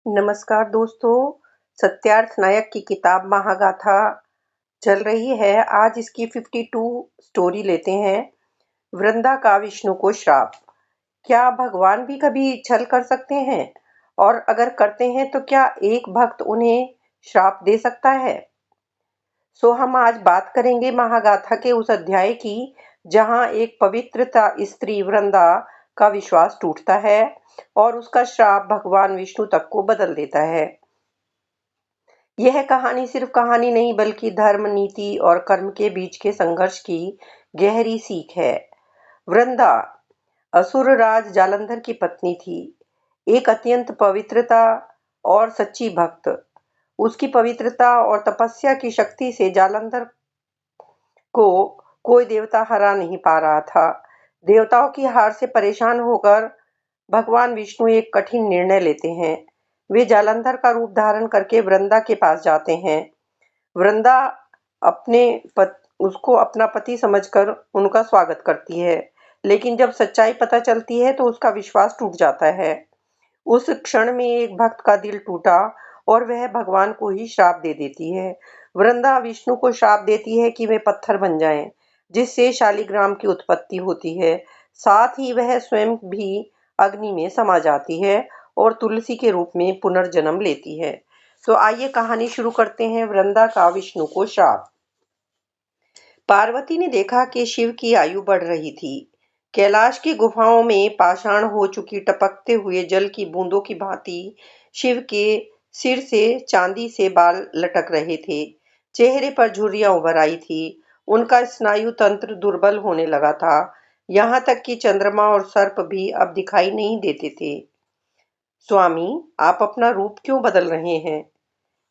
नमस्कार दोस्तों। सत्यार्थ नायक की किताब महागाथा चल रही है। आज इसकी 52 स्टोरी लेते हैं। वृंदा का विष्णु को श्राप। क्या भगवान भी कभी छल कर सकते हैं? और अगर करते हैं तो क्या एक भक्त उन्हें श्राप दे सकता है? हम आज बात करेंगे महागाथा के उस अध्याय की जहां एक पवित्रता स्त्री वृंदा का विश्वास टूटता है और उसका श्राप भगवान विष्णु तक को बदल देता है। यह कहानी सिर्फ कहानी नहीं बल्कि धर्म, नीति और कर्म के बीच के संघर्ष की गहरी सीख है। वृंदा असुर राज जालंधर की पत्नी थी, एक अत्यंत पवित्रता और सच्ची भक्त। उसकी पवित्रता और तपस्या की शक्ति से जालंधर को कोई देवता हरा नहीं पा रहा था। देवताओं की हार से परेशान होकर भगवान विष्णु एक कठिन निर्णय लेते हैं। वे जालंधर का रूप धारण करके वृंदा के पास जाते हैं। वृंदा उसको अपना पति समझकर उनका स्वागत करती है, लेकिन जब सच्चाई पता चलती है तो उसका विश्वास टूट जाता है। उस क्षण में एक भक्त का दिल टूटा और वह भगवान को ही श्राप दे देती है। वृंदा विष्णु को श्राप देती है कि वे पत्थर बन जाएं, जिससे शालिग्राम की उत्पत्ति होती है। साथ ही वह स्वयं भी अग्नि में समा जाती है और तुलसी के रूप में पुनर्जन्म लेती है। तो आइए कहानी शुरू करते हैं। वृंदा का विष्णु को श्राप। पार्वती ने देखा कि शिव की आयु बढ़ रही थी। कैलाश की गुफाओं में पाषाण हो चुकी टपकते हुए जल की बूंदों की भांति शिव के सिर से चांदी से बाल लटक रहे थे। चेहरे पर झुर्रियां उभर आई थी। उनका स्नायु तंत्र दुर्बल होने लगा था। यहाँ तक कि चंद्रमा और सर्प भी अब दिखाई नहीं देते थे। स्वामी, आप अपना रूप क्यों बदल रहे हैं?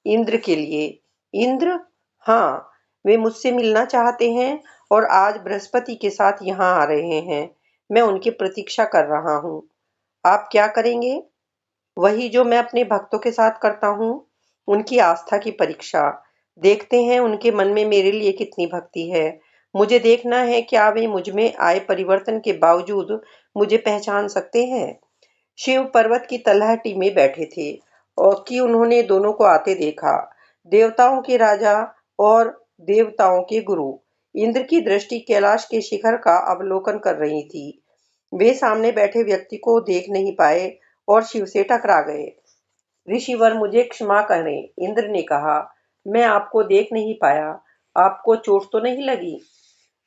इंद्र के लिए। इंद्र? हाँ, वे मुझसे मिलना चाहते हैं और आज बृहस्पति के साथ यहाँ आ रहे हैं। मैं उनकी प्रतीक्षा कर रहा हूँ। आप क्या करेंगे? वही जो मैं अपने भक्तों के साथ करता हूँ, उनकी आस्था की परीक्षा। देखते हैं उनके मन में मेरे लिए कितनी भक्ति है। मुझे देखना है क्या वे मुझ में आए परिवर्तन के बावजूद मुझे पहचान सकते हैं। शिव पर्वत की तलहटी में बैठे थे और कि उन्होंने दोनों को आते देखा। देवताओं के राजा और देवताओं के गुरु। इंद्र की दृष्टि कैलाश के शिखर का अवलोकन कर रही थी। वे सामने बैठे व्यक्ति को देख नहीं पाए और शिव से टकरा गए। ऋषिवर, मुझे क्षमा करें, इंद्र ने कहा। मैं आपको देख नहीं पाया। आपको चोट तो नहीं लगी?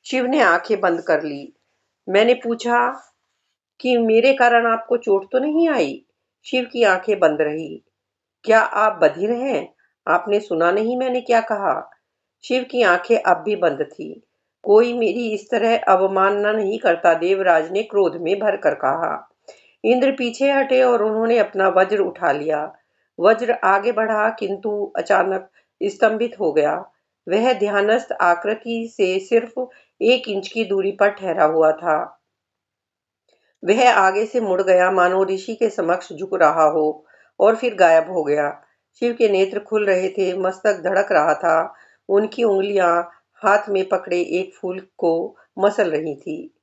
शिव ने आंखें बंद कर ली। मैंने पूछा कि मेरे कारण आपको चोट तो नहीं आई? शिव की आंखें बंद रही। क्या आप बधिर हैं? आपने सुना नहीं मैंने क्या कहा? शिव की आंखें अब भी बंद थी। कोई मेरी इस तरह अवमानना नहीं करता, देवराज ने क्रोध में भरकर कहा। इंद्र पीछे हटे और उन्होंने अपना वज्र उठा लिया। वज्र आगे बढ़ा किंतु अचानक स्तंभित हो गया। वह ध्यानस्थ आकृति से सिर्फ 1 इंच की दूरी पर ठहरा हुआ था। वह आगे से मुड़ गया मानो ऋषि के समक्ष झुक रहा हो और फिर गायब हो गया। शिव के नेत्र खुल रहे थे, मस्तक धड़क रहा था। उनकी उंगलियां हाथ में पकड़े एक फूल को मसल रही थी।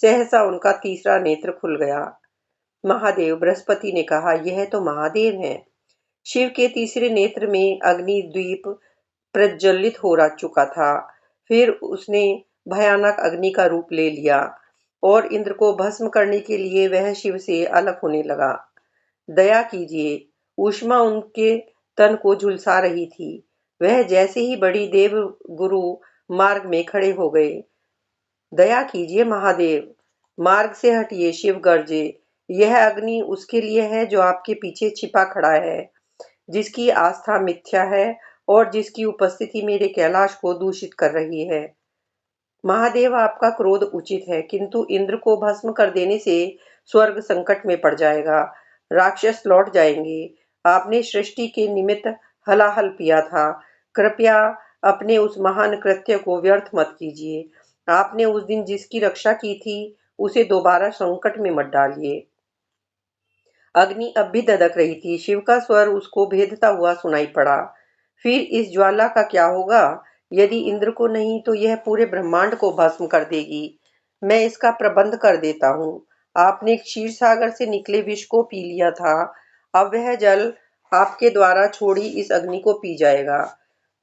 सहसा उनका तीसरा नेत्र खुल गया। महादेव, बृहस्पति ने कहा, यह तो महादेव हैं। शिव के तीसरे नेत्र में अग्नि द्वीप प्रज्वलित हो चुका था। फिर उसने भयानक अग्नि का रूप ले लिया और इंद्र को भस्म करने के लिए वह शिव से अलग होने लगा। दया कीजिए, ऊष्मा उनके तन को झुलसा रही थी। वह जैसे ही बड़ी देव गुरु मार्ग में खड़े हो गए। दया कीजिए महादेव, मार्ग से हटिए, शिव गरजे। यह अग्नि उसके लिए है जो आपके पीछे छिपा खड़ा है, जिसकी आस्था मिथ्या है और जिसकी उपस्थिति मेरे कैलाश को दूषित कर रही है। महादेव, आपका क्रोध उचित है, किंतु इंद्र को भस्म कर देने से स्वर्ग संकट में पड़ जाएगा। राक्षस लौट जाएंगे। आपने सृष्टि के निमित्त हलाहल पिया था। कृपया अपने उस महान कृत्य को व्यर्थ मत कीजिए। आपने उस दिन जिसकी रक्षा की थी, उसे दोबारा संकट में मत डालिए। अग्नि अब भी धधक रही थी। शिव का स्वर उसको भेदता हुआ सुनाई पड़ा। फिर इस ज्वाला का क्या होगा? यदि इंद्र को नहीं तो यह पूरे ब्रह्मांड को भस्म कर देगी। मैं इसका प्रबंध कर देता हूँ। आपने क्षीर सागर से निकले विष को पी लिया था। अब वह जल आपके द्वारा छोड़ी इस अग्नि को पी जाएगा।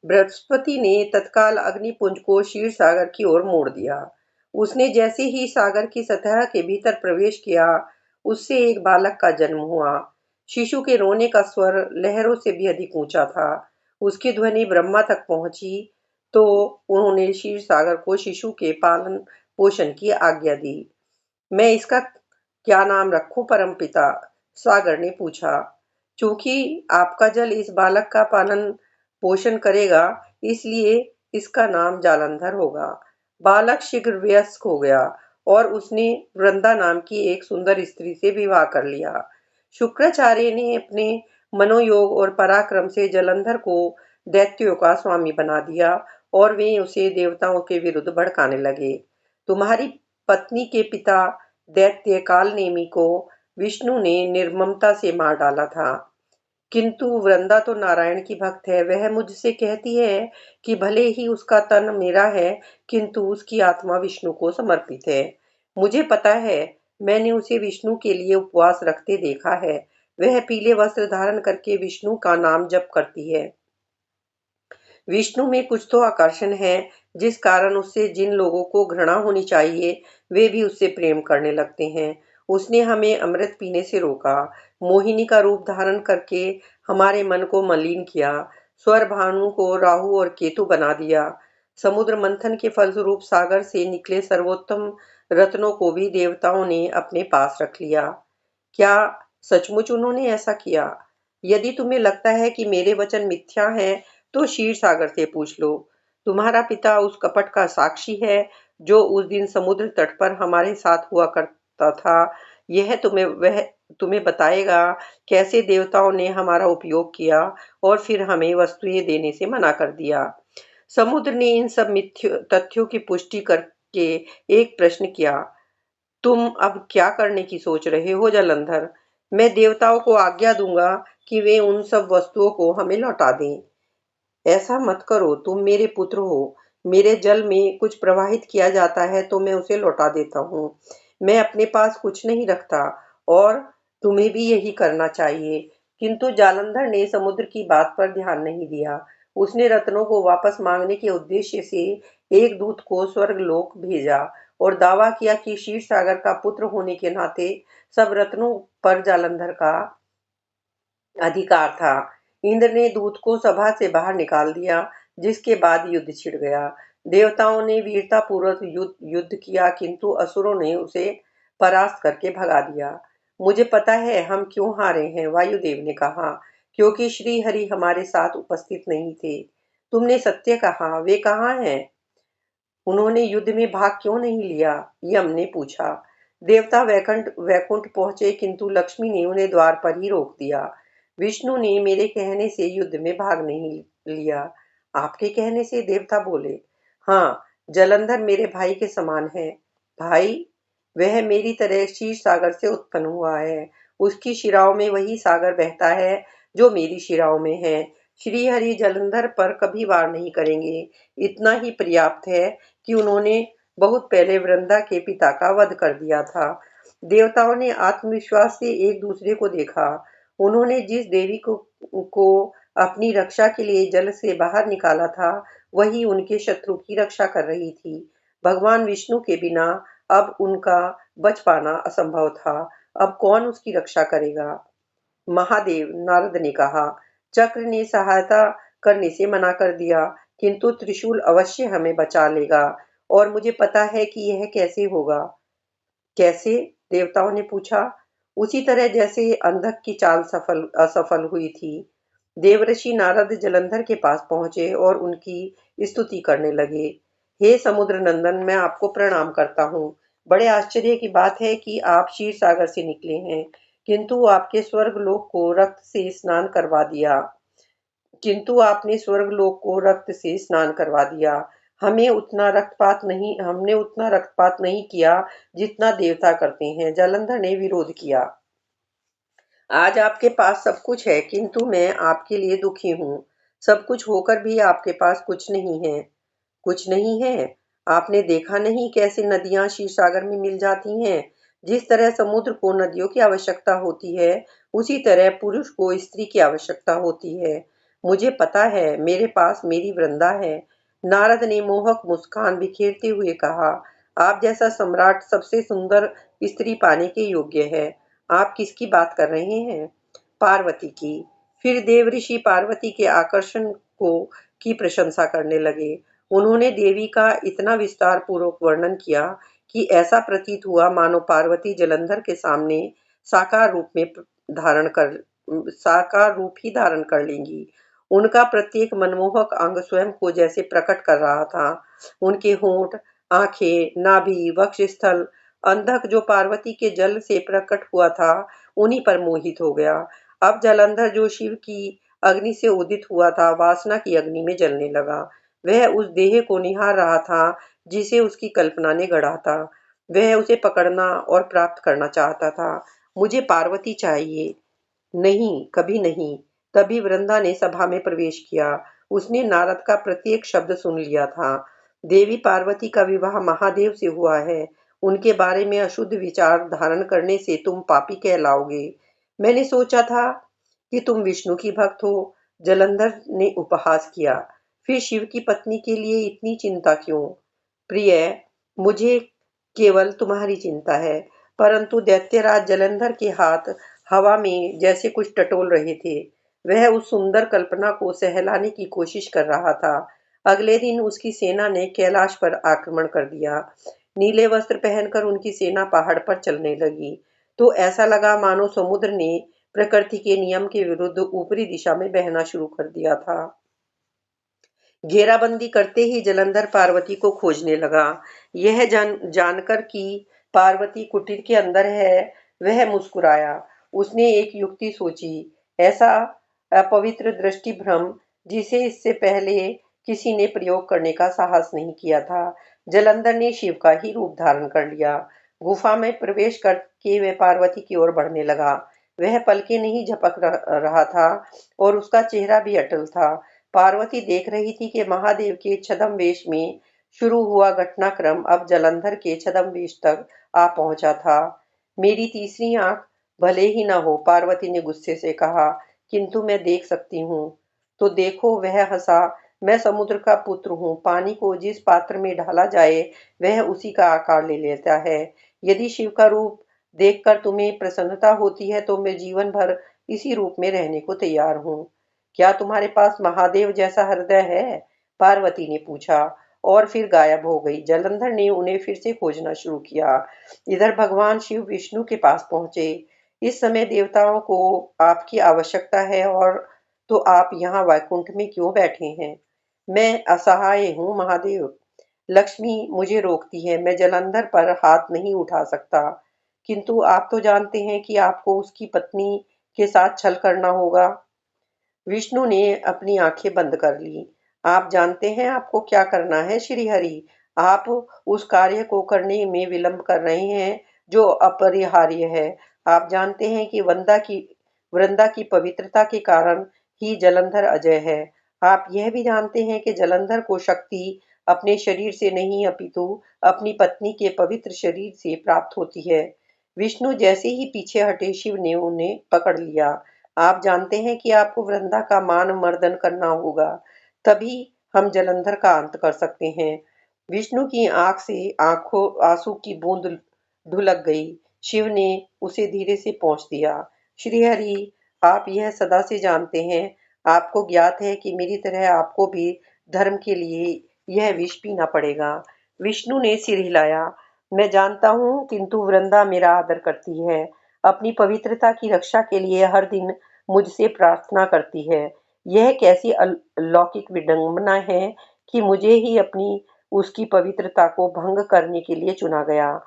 बृहस्पति ने तत्काल अग्निपुंज को क्षीर सागर की ओर मोड़ दिया। उसने जैसे ही सागर की सतह के भीतर प्रवेश किया, उससे एक बालक का जन्म हुआ। शिशु के रोने का स्वर लहरों से भी अधिक ऊंचा था। उसकी ध्वनि ब्रह्मा तक पहुंची तो उन्होंने क्षीर सागर को शिशु के पालन पोषण की आज्ञा दी। मैं इसका क्या नाम रखूं परमपिता? सागर ने पूछा। चूंकि आपका जल इस बालक का पालन पोषण करेगा, इसलिए इसका नाम जालंधर होगा। बालक शीघ्र वयस्क हो गया और उसने वृंदा नाम की एक सुंदर स्त्री से विवाह कर लिया। शुक्राचार्य ने अपने मनोयोग और पराक्रम से जालंधर को दैत्यों का स्वामी बना दिया और वे उसे देवताओं के विरुद्ध भड़काने लगे। तुम्हारी पत्नी के पिता दैत्य कालनेमी को विष्णु ने निर्ममता से मार डाला था, किंतु वृंदा तो नारायण की भक्त है। वह मुझसे कहती है कि भले ही उसका तन मेरा है, किंतु उसकी आत्मा विष्णु को समर्पित है। मुझे पता है, मैंने उसे विष्णु के लिए उपवास रखते देखा है। वह पीले वस्त्र धारण करके विष्णु का नाम जप करती है। विष्णु में कुछ तो आकर्षण है, जिस कारण उससे जिन लोगों को घृणा होनी चाहिए, वे भी उससे प्रेम करने लगते हैं। उसने हमें अमृत पीने से रोका, मोहिनी का रूप धारण करके हमारे मन को मलिन किया, स्वर भानु को राहु और केतु बना दिया। समुद्र मंथन के फलस्वरूप सागर से निकले सर्वोत्तम रत्नों को भी देवताओं ने अपने पास रख लिया। क्या सचमुच उन्होंने ऐसा किया? यदि तुम्हें लगता है कि मेरे वचन मिथ्या हैं, तो क्षीर सागर से पूछ लो। तुम्हारा पिता उस कपट का साक्षी है जो उस दिन समुद्र तट पर हमारे साथ हुआ करता था। यह तुम्हें बताएगा कैसे देवताओं ने हमारा उपयोग किया और फिर हमें वस्तुएं देने से मना कर दिया। समुद्र ने इन सब तथ्यों की पुष्टि करके एक प्रश्न किया। तुम अब क्या करने की सोच रहे हो जालंधर? मैं देवताओं को आज्ञा दूंगा कि वे उन सब वस्तुओं को हमें लौटा दें। ऐसा मत करो, तुम मेरे पुत्र हो। मेरे जल में कुछ प्रवाहित किया जाता है तो मैं उसे लौटा देता हूँ। मैं अपने पास कुछ नहीं रखता और तुम्हें भी यही करना चाहिए। किंतु जालंधर ने समुद्र की बात पर ध्यान नहीं दिया। उसने रत्नों को वापस मांगने के उद्देश्य से एक दूत को स्वर्गलोक भेजा और दावा किया कि क्षीर सागर का पुत्र होने के नाते सब रत्नों पर जालंधर का अधिकार था। इंद्र ने दूत को सभा से बाहर निकाल दिया, जिसके बाद युद्ध छिड़ गया। देवताओं ने वीरतापूर्वक युद्ध किया, किंतु असुरों ने उसे परास्त करके भगा दिया। मुझे पता है हम क्यों हारे हैं, वायुदेव ने कहा, क्योंकि श्री हरि हमारे साथ उपस्थित नहीं थे। तुमने सत्य कहा, वे कहाँ हैं? उन्होंने युद्ध में भाग क्यों नहीं लिया? यम ने पूछा। देवता वैकुंठ वैकुंठ पहुंचे, किंतु लक्ष्मी ने उन्हें द्वार पर ही रोक दिया। विष्णु ने मेरे कहने से युद्ध में भाग नहीं लिया। आपके कहने से? देवता बोले। हाँ, जलंधर मेरे भाई के समान है। भाई? वह मेरी तरह क्षीर सागर से उत्पन्न हुआ है। उसकी शिराओं में वही सागर बहता है जो मेरी शिराओं में है। श्री हरि जलंधर पर कभी वार नहीं करेंगे। इतना ही पर्याप्त है कि उन्होंने बहुत पहले वृंदा के पिता का वध कर दिया था। देवताओं ने आत्मविश्वास से एक दूसरे को देखा। उन्होंने जिस देवी को अपनी रक्षा के लिए जल से बाहर निकाला था, वही उनके शत्रु की रक्षा कर रही थी। भगवान विष्णु के बिना अब उनका बच पाना असंभव था। अब कौन उसकी रक्षा करेगा? महादेव, नारद ने कहा। चक्र ने सहायता करने से मना कर दिया, किंतु त्रिशूल अवश्य हमें बचा लेगा और मुझे पता है कि यह कैसे होगा। कैसे? देवताओं ने पूछा। उसी तरह जैसे अंधक की चाल असफल हुई थी। देवर्षि नारद जलंधर के पास पहुंचे और उनकी स्तुति करने लगे। हे समुद्र नंदन, मैं आपको प्रणाम करता हूँ। बड़े आश्चर्य की बात है कि आप क्षीर सागर से निकले हैं, किंतु आपके स्वर्गलोक को रक्त से स्नान करवा दिया। किंतु आपने स्वर्गलोक को रक्त से स्नान करवा दिया। हमने उतना रक्तपात नहीं किया जितना देवता करते हैं। जालंधर ने विरोध किया। आज आपके पास सब कुछ है, किंतु मैं आपके लिए दुखी हूँ। सब कुछ होकर भी आपके पास कुछ नहीं है। कुछ नहीं है? आपने देखा नहीं कैसे नदियां क्षीर सागर में मिल जाती हैं? जिस तरह समुद्र को नदियों की आवश्यकता होती है, उसी तरह पुरुष को स्त्री की आवश्यकता होती है। मुझे पता है, मेरे पास मेरी वृंदा है। नारद ने मोहक मुस्कान बिखेरते हुए कहा, आप जैसा सम्राट सबसे सुंदर स्त्री पाने के योग्य है। आप किसकी बात कर रहे हैं? पार्वती की। फिर देवऋषि पार्वती के आकर्षण को की प्रशंसा करने लगे। उन्होंने देवी का इतना विस्तार पूर्वक वर्णन किया कि ऐसा प्रतीत हुआ मानो पार्वती जलंधर के सामने साकार रूप में धारण कर साकार रूप ही धारण कर लेंगी। उनका प्रत्येक मनमोहक अंग स्वयं को जैसे प्रकट कर रहा था। उनके होंठ, आंखें, नाभि, वक्षस्थल, अंधक जो पार्वती के जल से प्रकट हुआ था, उन्हीं पर मोहित हो गया। अब जलंधर जो शिव की अग्नि से उदित हुआ था, वासना की अग्नि में जलने लगा। वह उस देह को निहार रहा था जिसे उसकी कल्पना ने गढ़ा था। वह उसे पकड़ना और प्राप्त करना चाहता था। मुझे पार्वती चाहिए। नहीं, कभी नहीं। तभी वृंदा ने सभा में प्रवेश किया। उसने नारद का प्रत्येक शब्द सुन लिया था। देवी पार्वती का विवाह महादेव से हुआ है। उनके बारे में अशुद्ध विचार धारण करने से तुम पापी कहलाओगे। मैंने सोचा था कि तुम विष्णु की भक्त हो। जलंधर ने उपहास किया। फिर शिव की पत्नी के लिए इतनी चिंता क्यों? प्रिय, मुझे केवल तुम्हारी चिंता है। परंतु दैत्यराज जलंधर के हाथ हवा में जैसे कुछ टटोल रहे थे। वह उस सुंदर कल्पना को सहलाने की कोशिश कर रहा था। अगले दिन उसकी सेना ने कैलाश पर आक्रमण कर दिया। नीले वस्त्र पहनकर उनकी सेना पहाड़ पर चलने लगी, तो ऐसा लगा मानो समुद्र ने प्रकृति के नियम के विरुद्ध ऊपरी दिशा में बहना शुरू कर दिया था। घेराबंदी करते ही जलंधर पार्वती को खोजने लगा। यह जानकर कि पार्वती कुटीर के अंदर है, वह मुस्कुराया। उसने एक युक्ति सोची, ऐसा अपवित्र दृष्टि भ्रम जिसे इससे पहले किसी ने प्रयोग करने का साहस नहीं किया था। जलंधर ने शिव का ही रूप धारण कर लिया। गुफा में प्रवेश करके वह पार्वती की ओर बढ़ने लगा। वह पलके नहीं झपक रहा था और उसका चेहरा भी अटल था। पार्वती देख रही थी कि महादेव के छद्म-वेश में शुरू हुआ घटनाक्रम अब जलंधर के छद्म-वेश तक आ पहुंचा था। मेरी तीसरी आंख भले ही न हो, पार्वती ने गुस्से से कहा, किंतु मैं देख सकती हूँ। तो देखो, वह हंसा। मैं समुद्र का पुत्र हूँ। पानी को जिस पात्र में ढाला जाए, वह उसी का आकार ले लेता है। यदि शिव का रूप देखकर तुम्हें प्रसन्नता होती है, तो मैं जीवन भर इसी रूप में रहने को तैयार हूँ। क्या तुम्हारे पास महादेव जैसा हृदय है? पार्वती ने पूछा और फिर गायब हो गई। जलंधर ने उन्हें फिर से खोजना शुरू किया। इधर भगवान शिव विष्णु के पास पहुंचे। इस समय देवताओं को आपकी आवश्यकता है, और तो आप यहाँ वैकुंठ में क्यों बैठे हैं? मैं असहाय हूँ महादेव। लक्ष्मी मुझे रोकती है। मैं जलंधर पर हाथ नहीं उठा सकता। किंतु आप तो जानते हैं कि आपको उसकी पत्नी के साथ छल करना होगा। विष्णु ने अपनी आंखें बंद कर ली। आप जानते हैं आपको क्या करना है श्री हरि। आप उस कार्य को करने में विलंब कर रहे हैं जो अपरिहार्य है। आप जानते हैं कि वृंदा की पवित्रता के कारण ही जलंधर अजय है। आप यह भी जानते हैं कि जलंधर को शक्ति अपने शरीर से नहीं अपितु अपनी पत्नी के पवित्र शरीर से प्राप्त होती है। विष्णु जैसे ही पीछे हटे, शिव ने उन्हें पकड़ लिया। आप जानते हैं कि आपको वृंदा का मान मर्दन करना होगा, तभी हम जलंधर का अंत कर सकते हैं। विष्णु की आंख से आंखों आंसू की बूंद ढुलक गई। शिव ने उसे धीरे से पोंछ दिया। श्रीहरि, आप यह सदा से जानते हैं। आपको ज्ञात है कि मेरी तरह आपको भी धर्म के लिए यह विष पीना पड़ेगा। विष्णु ने सिर हिलाया। मैं जानता हूँ, किंतु वृंदा मेरा आदर करती है। अपनी पवित्रता की रक्षा के लिए हर दिन मुझसे प्रार्थना करती है। यह कैसी अलौकिक विडंबना है कि मुझे ही अपनी उसकी पवित्रता को भंग करने के लिए चुना गया।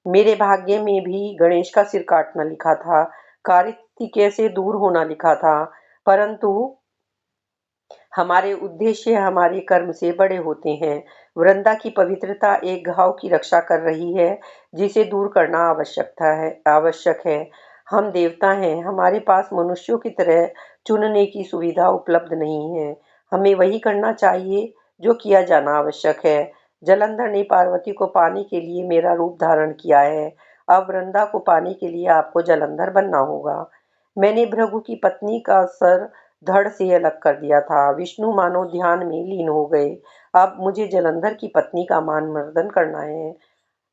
मेरे भाग्य में भी गणेश का सिर काटना लिखा था, कार्तिकेय से दूर होना लिखा था, परंतु हमारे उद्देश्य हमारे कर्म से बड़े होते हैं। वृंदा की पवित्रता एक घाव की रक्षा कर रही है, जिसे दूर करना आवश्यक है। हम देवता हैं, हमारे पास मनुष्यों की तरह चुनने की सुविधा उपलब्ध नहीं है। हमें वही करना चाहिए जो किया जाना आवश्यक है। जलंधर ने पार्वती को पाने के लिए मेरा रूप धारण किया है। अब वृंदा को पाने के लिए आपको जलंधर बनना होगा। मैंने भृगु की पत्नी का सर धड़ से अलग कर दिया था। विष्णु मानो ध्यान में लीन हो गए। अब मुझे जलंधर की पत्नी का मान मर्दन करना है।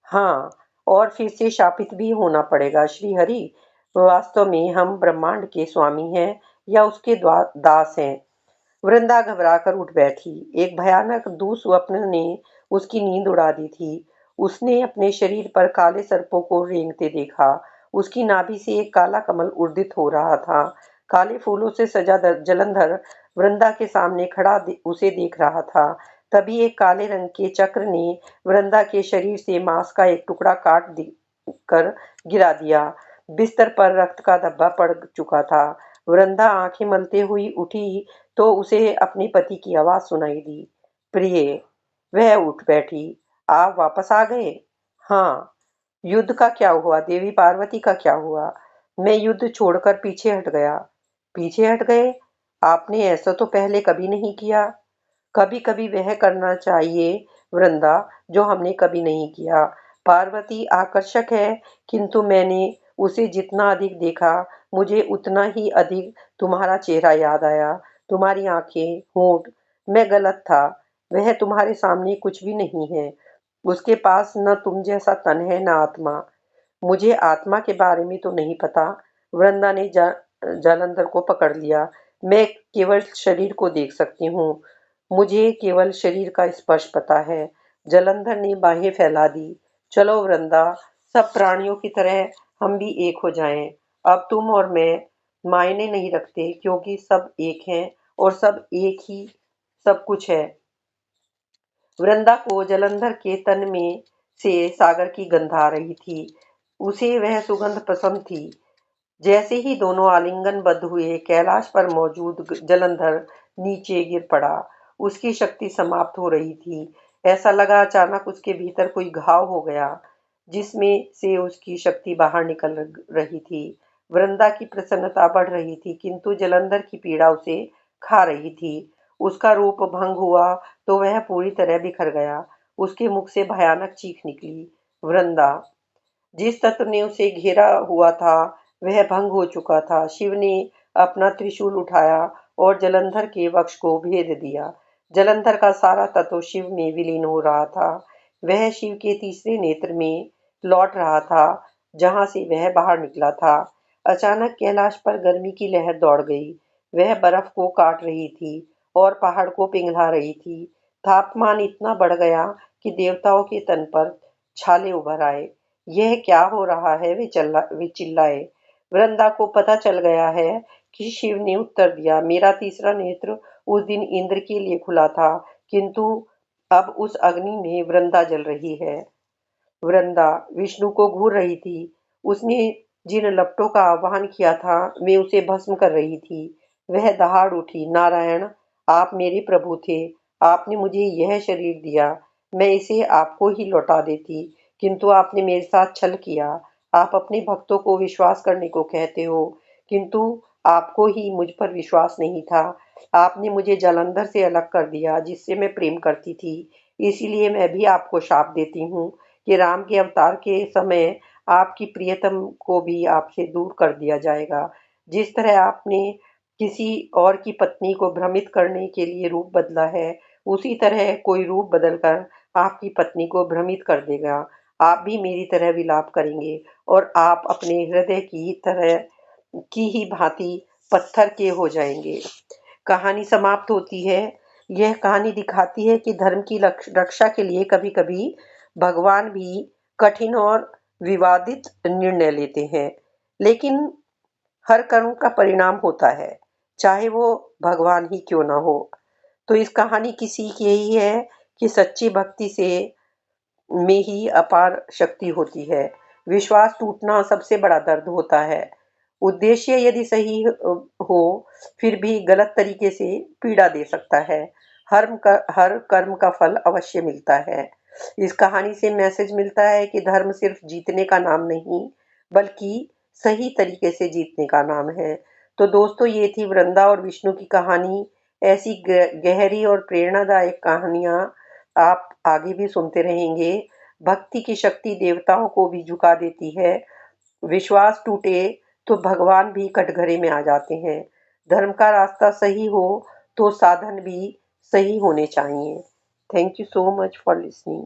हाँ, और फिर से शापित भी होना पड़ेगा। श्री हरि, वास्तव में हम ब्रह्मांड के स्वामी हैं या उसके दास हैं? वृंदा घबराकर उठ बैठी। एक भयानक दुःस्वप्न ने उसकी नींद उड़ा दी थी। उसने अपने शरीर पर काले सर्पों को रेंगते देखा। उसकी नाभि से एक काला कमल उद्दित हो रहा था। काले फूलों से सजा जलंधर वृंदा के सामने खड़ा उसे देख रहा था। तभी एक काले रंग के चक्र ने वृंदा के शरीर से मांस का एक टुकड़ा काट कर गिरा दिया। बिस्तर पर रक्त का धब्बा पड़ चुका था। वृंदा आंखें मलते हुई उठी तो उसे अपने पति की आवाज सुनाई दी। प्रिय। वह उठ बैठी। आप वापस आ गए? हाँ। युद्ध का क्या हुआ? देवी पार्वती का क्या हुआ? मैं युद्ध छोड़कर पीछे हट गया। पीछे हट गए? आपने ऐसा तो पहले कभी नहीं किया। कभी कभी वह करना चाहिए वृंदा, जो हमने कभी नहीं किया। पार्वती आकर्षक है, किंतु मैंने उसे जितना अधिक देखा, मुझे उतना ही अधिक तुम्हारा चेहरा याद आया। तुम्हारी आंखें, होंठ। मैं गलत था। वह तुम्हारे सामने कुछ भी नहीं है। उसके पास न तुम जैसा तन है, न आत्मा। मुझे आत्मा के बारे में तो नहीं पता। वृंदा ने जालंधर को पकड़ लिया। मैं केवल शरीर को देख सकती हूँ। मुझे केवल शरीर का स्पर्श पता है। जालंधर ने बाहें फैला दी। चलो वृंदा, सब प्राणियों की तरह हम भी एक हो जाएं। अब तुम और मैं मायने नहीं रखते, क्योंकि सब एक हैं और सब एक ही सब कुछ है। वृंदा को जालंधर के तन में से सागर की गंध आ रही थी। उसे वह सुगंध पसंद थी। जैसे ही दोनों आलिंगनबद्ध हुए, कैलाश पर मौजूद जालंधर नीचे गिर पड़ा। उसकी शक्ति समाप्त हो रही थी। ऐसा लगा अचानक उसके भीतर कोई घाव हो गया, जिसमें से उसकी शक्ति बाहर निकल रही थी। वृंदा की प्रसन्नता बढ़ रही थी, किंतु जालंधर की पीड़ा उसे खा रही थी। उसका रूप भंग हुआ तो वह पूरी तरह बिखर गया। उसके मुख से भयानक चीख निकली। वृंदा। जिस तत्व ने उसे घेरा हुआ था, वह भंग हो चुका था। शिव ने अपना त्रिशूल उठाया और जालंधर के वक्ष को भेद दिया। जालंधर का सारा तत्व शिव में विलीन हो रहा था। वह शिव के तीसरे नेत्र में लौट रहा था, जहां से वह बाहर निकला था। अचानक कैलाश पर गर्मी की लहर दौड़ गई। वह बर्फ को काट रही थी और पहाड़ को पिघला रही थी। तापमान इतना बढ़ गया कि देवताओं के तन पर छाले उभर आए। यह क्या हो रहा है? वे चिल्लाए। वृंदा को पता चल गया है कि शिव ने उत्तर दिया। मेरा तीसरा नेत्र उस दिन इंद्र के लिए खुला था, किंतु अब उस अग्नि में वृंदा जल रही है। वृंदा विष्णु को घूर रही थी। उसने जिन लपटों का आह्वान किया था, वे उसे भस्म कर रही थी। वह दहाड़ उठी। नारायण, आप मेरे प्रभु थे। आपने मुझे यह शरीर दिया। मैं इसे आपको ही लौटा देती, किंतु आपने मेरे साथ छल किया। आप अपने भक्तों को विश्वास करने को कहते हो, किंतु आपको ही मुझ पर विश्वास नहीं था। आपने मुझे जालंधर से अलग कर दिया, जिससे मैं प्रेम करती थी। इसीलिए मैं भी आपको शाप देती हूँ कि राम के अवतार के समय आपकी प्रियतम को भी आपसे दूर कर दिया जाएगा। जिस तरह आपने किसी और की पत्नी को भ्रमित करने के लिए रूप बदला है, उसी तरह कोई रूप बदलकर आपकी पत्नी को भ्रमित कर देगा। आप भी मेरी तरह विलाप करेंगे और आप अपने हृदय की तरह की ही भांति पत्थर के हो जाएंगे। कहानी समाप्त होती है। यह कहानी दिखाती है कि धर्म की रक्षा के लिए कभी-कभी भगवान भी कठिन और विवादित निर्णय लेते हैं, लेकिन हर कर्म का परिणाम होता है, चाहे वो भगवान ही क्यों ना हो। तो इस कहानी की सीख यही है कि सच्ची भक्ति से में ही अपार शक्ति होती है। विश्वास टूटना सबसे बड़ा दर्द होता है। उद्देश्य यदि सही हो, फिर भी गलत तरीके से पीड़ा दे सकता है। हर कर्म का फल अवश्य मिलता है। इस कहानी से मैसेज मिलता है कि धर्म सिर्फ जीतने का नाम नहीं, बल्कि सही तरीके से जीतने का नाम है। तो दोस्तों, ये थी वृंदा और विष्णु की कहानी। ऐसी गहरी और प्रेरणादायक कहानियां आप आगे भी सुनते रहेंगे। भक्ति की शक्ति देवताओं को भी झुका देती है। विश्वास टूटे तो भगवान भी कटघरे में आ जाते हैं। धर्म का रास्ता सही हो तो साधन भी सही होने चाहिए। Thank you so much for listening.